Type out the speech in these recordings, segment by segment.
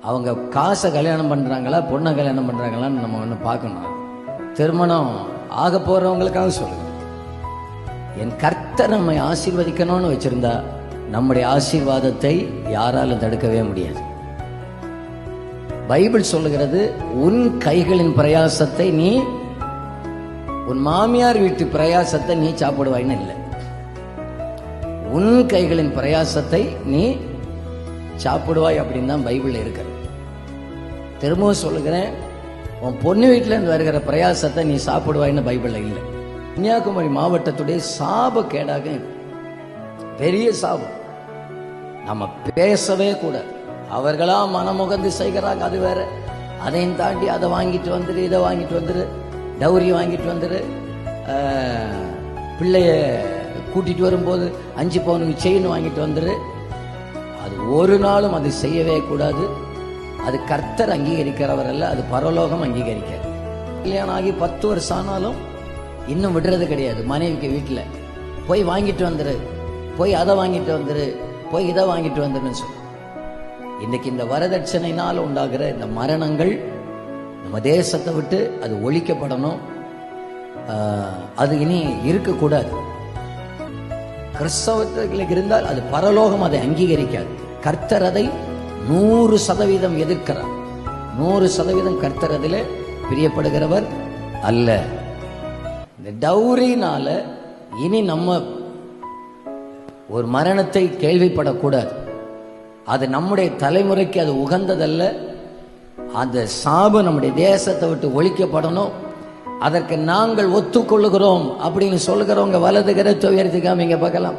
அவங்க காசை கல்யாணம் பண்ணுறாங்களா பொண்ணை கல்யாணம் பண்ணுறாங்களான்னு நம்ம ஒன்று பார்க்கணும். திருமணம் ஆக போகிறவங்களுக்காக சொல்லுங்க. என் கர்த்தர் நம்மை ஆசீர்வதிக்கணும்னு வச்சிருந்தா நம்முடைய ஆசீர்வாதத்தை யாராலும் தடுக்கவே முடியாது. பைபிள் சொல்லுகிறது, உன் கைகளின் பிரயாசத்தை நீ, உன் மாமியார் வீட்டு பிரயாசத்தை நீ சாப்பிடுவாய்ன்னு இல்லை. உன் கைகளின் பிரயாசத்தை நீ சாப்பிடுவாய் அப்படின்னு தான் பைபிள் இருக்கிறது. திரும்பவும் சொல்லுகிறேன், உன் பொண்ணு வீட்டில இருந்து வருகிற பிரயாசத்தை நீ சாப்பிடுவாய்ன்னு பைபிள்ல இல்லை. கன்னியாகுமரி மாவட்டத்துடைய சாப கேடாக பெரிய சாபம். நம்ம பேசவே கூட, அவர்களா மனமுகந்து செய்கிறாங்க, அது வேற. அதையும் தாண்டி அதை வாங்கிட்டு வந்துரு, இதை வாங்கிட்டு வந்துரு, டௌரி வாங்கிட்டு வந்துரு, பிள்ளைய கூட்டிட்டு வரும்போது 5 பவுனுக்கு செயின் வாங்கிட்டு வந்துரு. அது ஒரு நாளும் அது செய்யவே கூடாது. அது கர்த்தர் அங்கீகரிக்கிறவர் அல்ல, அது பரலோகம் அங்கீகரிக்கிறது. கல்யாணம் ஆகி 10 வருஷம் ஆனாலும் இன்னும் விடுறது கிடையாது. மனைவிக்கு வீட்டில் போய் வாங்கிட்டு வந்துரு, போய் அதை வாங்கிட்டு வந்துரு, போய் இதை வாங்கிட்டு வந்துருன்னு சொல்லு. இன்னைக்கு இந்த வரதட்சணையினால் உண்டாகிற இந்த மரணங்கள் நம்ம தேசத்தை விட்டு அது ஒழிக்கப்படணும். அது இனி இருக்கக்கூடாது. கிறிஸ்தவர்களுக்கு இருந்தால் அது பரலோகம் அதை அங்கீகரிக்காது. கர்த்தர் அதை 100% எதிர்க்கிறார். 100% கர்த்தர் அதில் பிரியப்படுகிறவர் அல்ல. இந்த டௌரினால இனி நம்ம ஒரு மரணத்தை கேள்விப்படக்கூடாது. அது நம்முடைய தலைமுறைக்கு அது உகந்ததல்ல. அந்த சாபம் நம்முடைய தேசத்தை விட்டு ஒழிக்கப்படணும். அதற்கு நாங்கள் ஒத்துக்கொள்ளுகிறோம் அப்படின்னு சொல்லுகிறவங்க வலது கரத்தை உயர்த்திக்காம இங்க பார்க்கலாம்.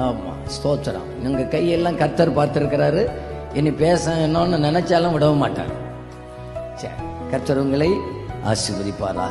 ஆமா, ஸ்தோத்திரம். உங்க கையெல்லாம் கர்த்தர் பார்த்திருக்கிறாரு. இனி பேசணும்னு நினைச்சாலும் விடவும் மாட்டார். சரி, கர்த்தர் உங்களை ஆசீர்வதிப்பாரா.